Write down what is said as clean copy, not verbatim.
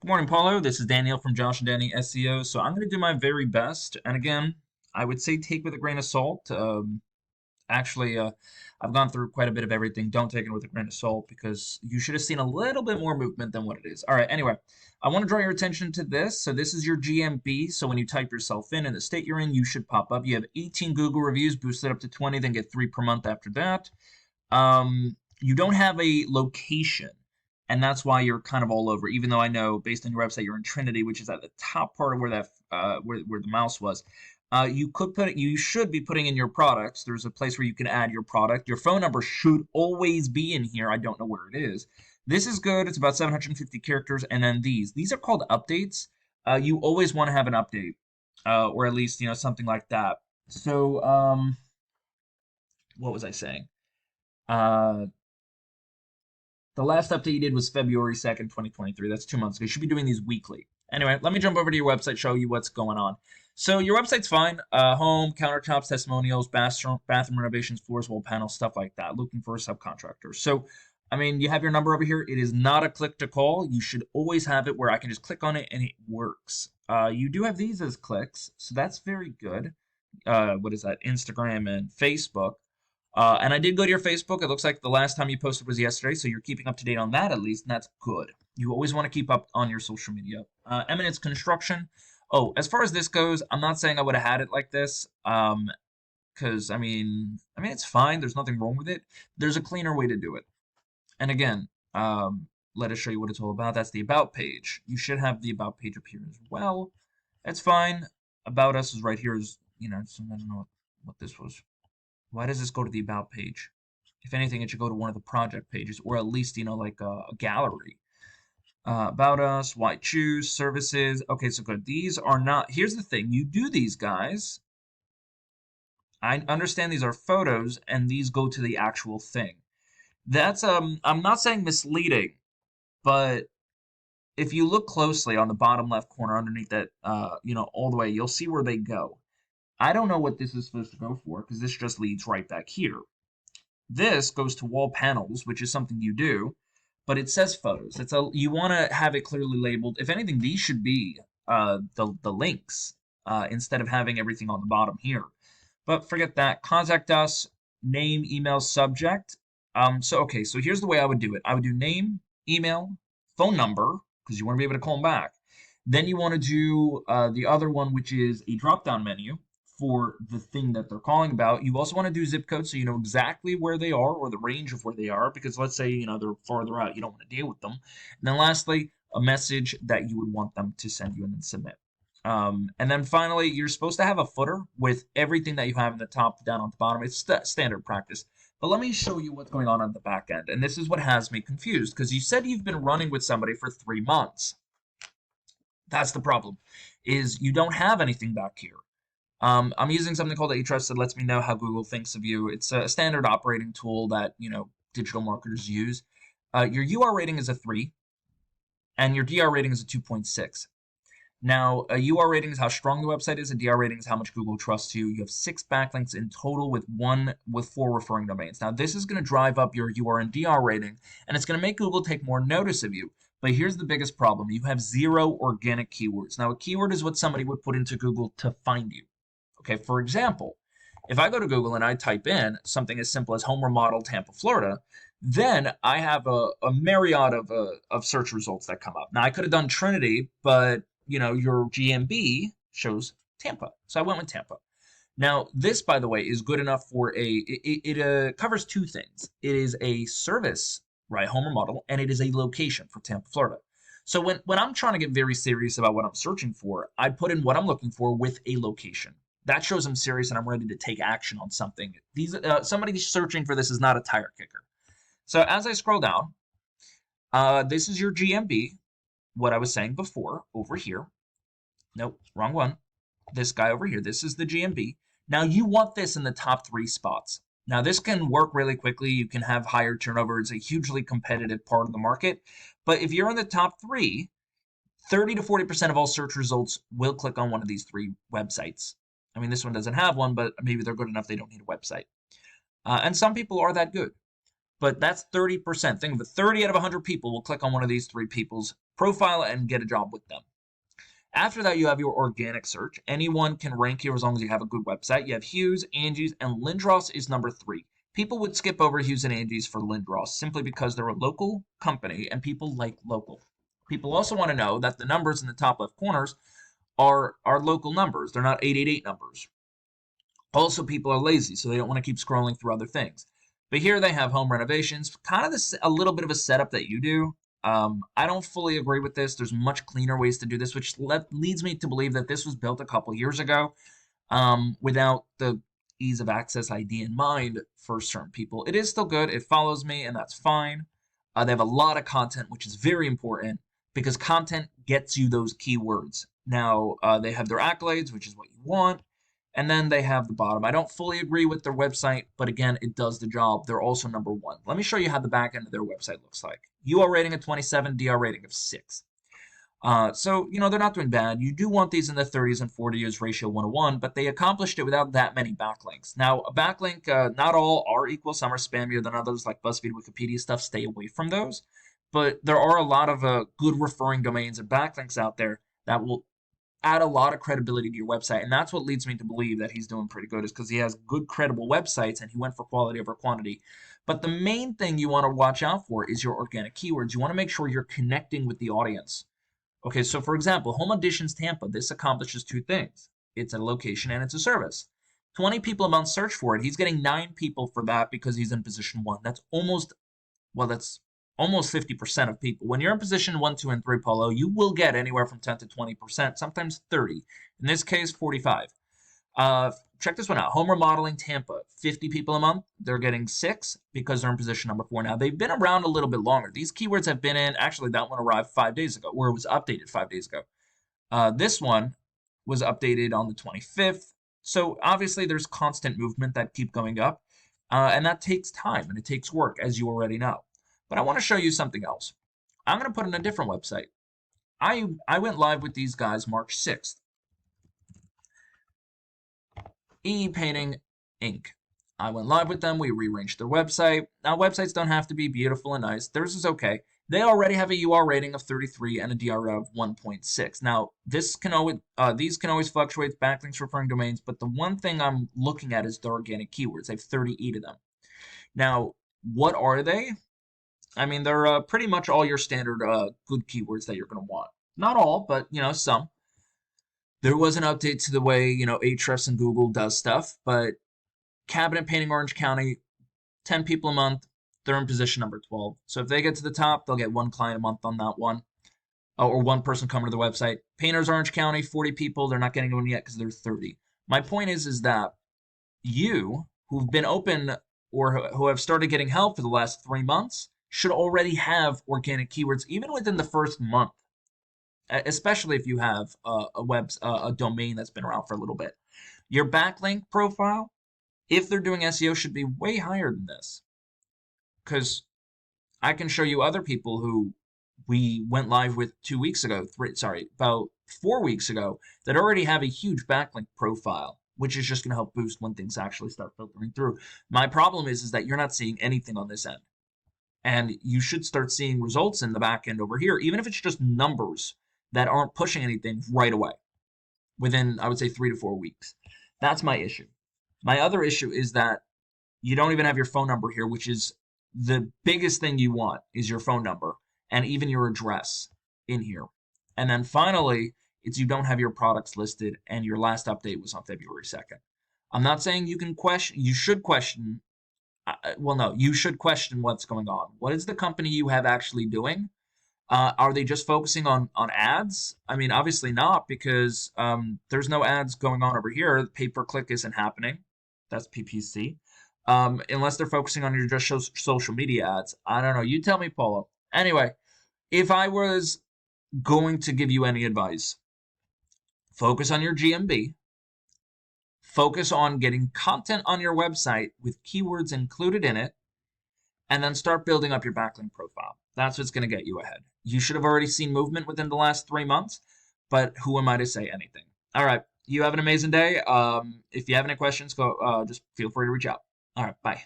Good morning, Paulo. This is Daniel from Josh and Danny SEO. So I'm going to do my very best. And again, I would say take with a grain of salt. Actually, I've gone through quite a bit of everything. Don't take it with a grain of salt because you should have seen a little bit more movement than what it is. All right, anyway, I want to draw your attention to this. So this is your GMB. So when you type yourself in the state you're in, you should pop up. You have 18 Google reviews, boosted up to 20, then get 3 per month after that. You don't have a location, and that's why you're kind of all over. Even though I know, based on your website, you're in Trinity, which is at the top part of where that where the mouse was. You could put it. You should be putting in your products. There's a place where you can add your product. Your phone number should always be in here. I don't know where it is. This is good. It's about 750 characters, and then these are called updates. You always want to have an update, or at least something like that. So, what was I saying? Uh, The last update you did was February 2nd, 2023. That's 2 months ago. You should be doing these weekly. Anyway, let me jump over to your website, show you what's going on. So your website's fine. Home, countertops, testimonials, bathroom renovations, floors, wall panels, stuff like that. Looking for a subcontractor. So, I mean, you have your number over here. It is not a click to call. You should always have it where I can just click on it and it works. You do have these as clicks, so that's very good. What is that? Instagram and Facebook. And I did go to your Facebook. It looks like the last time you posted was yesterday, so you're keeping up to date on that at least, and that's good. You always want to keep up on your social media. Eminence Construction. Oh, as far as this goes, I'm not saying I would have had it like this, because I mean it's fine. There's nothing wrong with it. There's a cleaner way to do it. And again, let us show you what it's all about. That's the About page. You should have the About page up here as well. That's fine. About Us is right here. So I don't know what this was. Why does this go to the About page? If anything, it should go to one of the project pages, or at least, like a gallery. About Us, Why Choose, Services. Okay, so good. These are not, here's the thing. You do these guys. I understand these are photos, and these go to the actual thing. That's, I'm not saying misleading, but if you look closely on the bottom left corner underneath that, all the way, you'll see where they go. I don't know what this is supposed to go for because this just leads right back here. This goes to wall panels, which is something you do, but it says photos. You want to have it clearly labeled. If anything, these should be the links instead of having everything on the bottom here. But forget that. Contact us, name, email, subject. So here's the way I would do it. I would do name, email, phone number, because you want to be able to call them back. Then you want to do the other one, which is a drop-down menu for the thing that they're calling about. You also want to do zip code so you know exactly where they are or the range of where they are, because let's say they're farther out, you don't want to deal with them. And then lastly, a message that you would want them to send you and then submit. And then finally, you're supposed to have a footer with everything that you have in the top down on the bottom. It's standard practice. But let me show you what's going on the back end. And this is what has me confused, because you said you've been running with somebody for 3 months. That's the problem, is you don't have anything back here. I'm using something called Ahrefs that lets me know how Google thinks of you. It's a standard operating tool that digital marketers use. Your UR rating is a 3, and your DR rating is a 2.6. Now, a UR rating is how strong the website is. A DR rating is how much Google trusts you. You have 6 backlinks in total with 4 referring domains. Now, this is going to drive up your UR and DR rating, and it's going to make Google take more notice of you. But here's the biggest problem. You have 0 organic keywords. Now, a keyword is what somebody would put into Google to find you. Okay, for example, if I go to Google and I type in something as simple as home remodel Tampa, Florida, then I have a myriad of search results that come up. Now, I could have done Trinity, but your GMB shows Tampa, so I went with Tampa. Now, this, by the way, is good enough for it covers 2 things. It is a service, right, home remodel, and it is a location for Tampa, Florida. So when I'm trying to get very serious about what I'm searching for, I put in what I'm looking for with a location. That shows I'm serious and I'm ready to take action on something. Somebody searching for this is not a tire kicker. So as I scroll down, this is your GMB, what I was saying before, over here. Nope, wrong one. This guy over here, this is the GMB. Now you want this in the top 3 spots. Now this can work really quickly. You can have higher turnover. It's a hugely competitive part of the market. But if you're in the top 3, 30 to 40% of all search results will click on one of these 3 websites. I mean, this one doesn't have one, but maybe they're good enough they don't need a website. And some people are that good. But that's 30%. Think of it, 30 out of 100 people will click on one of these 3 people's profile and get a job with them. After that, you have your organic search. Anyone can rank here as long as you have a good website. You have Hughes, Angie's, and Lindross is number 3. People would skip over Hughes and Angie's for Lindross simply because they're a local company and people like local. People also want to know that the numbers in the top left corners are local numbers. They're not 888 numbers. Also, people are lazy, so they don't want to keep scrolling through other things. But here they have home renovations, kind of a little bit of a setup that you do. I don't fully agree with this. There's much cleaner ways to do this, which leads me to believe that this was built a couple years ago without the ease of access ID in mind for certain people. It is still good. It follows me, and that's fine. They have a lot of content, which is very important because content gets you those keywords. Now, they have their accolades, which is what you want. And then they have the bottom. I don't fully agree with their website, but again, it does the job. They're also number 1. Let me show you how the back end of their website looks like. UR rating of 27, DR rating of 6. So, they're not doing bad. You do want these in the 30s and 40s ratio 1:1, but they accomplished it without that many backlinks. Now, a backlink, not all are equal. Some are spammier than others, like BuzzFeed, Wikipedia stuff. Stay away from those. But there are a lot of good referring domains and backlinks out there that will add a lot of credibility to your website, and that's what leads me to believe that he's doing pretty good, is because he has good, credible websites, and he went for quality over quantity. But the main thing you want to watch out for is your organic keywords. You want to make sure you're connecting with the audience. Okay, so for example, Home Additions Tampa, this accomplishes 2 things. It's a location and it's a service. 20 people a month search for it. He's getting 9 people for that because he's in position 1. That's almost 50% of people. When you're in position 1, 2, and 3, Polo, you will get anywhere from 10 to 20%, sometimes 30. In this case, 45. Check this one out. Home Remodeling Tampa, 50 people a month. They're getting 6 because they're in position number 4. Now, they've been around a little bit longer. These keywords have been in, actually, that one arrived 5 days ago, or it was updated 5 days ago. This one was updated on the 25th. So, obviously, there's constant movement that keep going up, and that takes time, and it takes work, as you already know. But I want to show you something else. I'm going to put in a different website. I went live with these guys March 6th. Painting Inc. I went live with them. We rearranged their website. Now, websites don't have to be beautiful and nice. Theirs is okay. They already have a UR rating of 33 and a DR of 1.6. Now, these can always fluctuate, backlinks, referring domains, but the one thing I'm looking at is the organic keywords. I have 38 of them. Now, what are they? I mean, they're pretty much all your standard good keywords that you're going to want. Not all, but, some. There was an update to the way, Ahrefs and Google does stuff, but cabinet painting Orange County, 10 people a month, they're in position number 12. So if they get to the top, they'll get 1 client a month on that one, or 1 person coming to the website. Painters Orange County, 40 people, they're not getting one yet because they're 30. My point is that you, who've been open or who have started getting help for the last 3 months, should already have organic keywords even within the first month, especially if you have a domain that's been around for a little bit. Your backlink profile, if they're doing SEO, should be way higher than this, because I can show you other people who we went live with about 4 weeks ago that already have a huge backlink profile, which is just going to help boost when things actually start filtering through. My problem is that you're not seeing anything on this end. And you should start seeing results in the back end over here, even if it's just numbers that aren't pushing anything right away within, I would say, 3 to 4 weeks. That's my issue. My other issue is that you don't even have your phone number here, which is the biggest thing you want, is your phone number and even your address in here. And then finally, it's you don't have your products listed, and your last update was on February 2nd. I'm not saying you should question what's going on. What is the company you have actually doing? Are they just focusing on ads? I mean, obviously not, because there's no ads going on over here. Pay-per-click isn't happening. That's PPC. Unless they're focusing on your just social media ads. I don't know. You tell me, Polo. Anyway, if I was going to give you any advice, focus on your GMB. Focus on getting content on your website with keywords included in it, and then start building up your backlink profile. That's what's going to get you ahead. You should have already seen movement within the last 3 months, but who am I to say anything? All right. You have an amazing day. If you have any questions, just feel free to reach out. All right. Bye.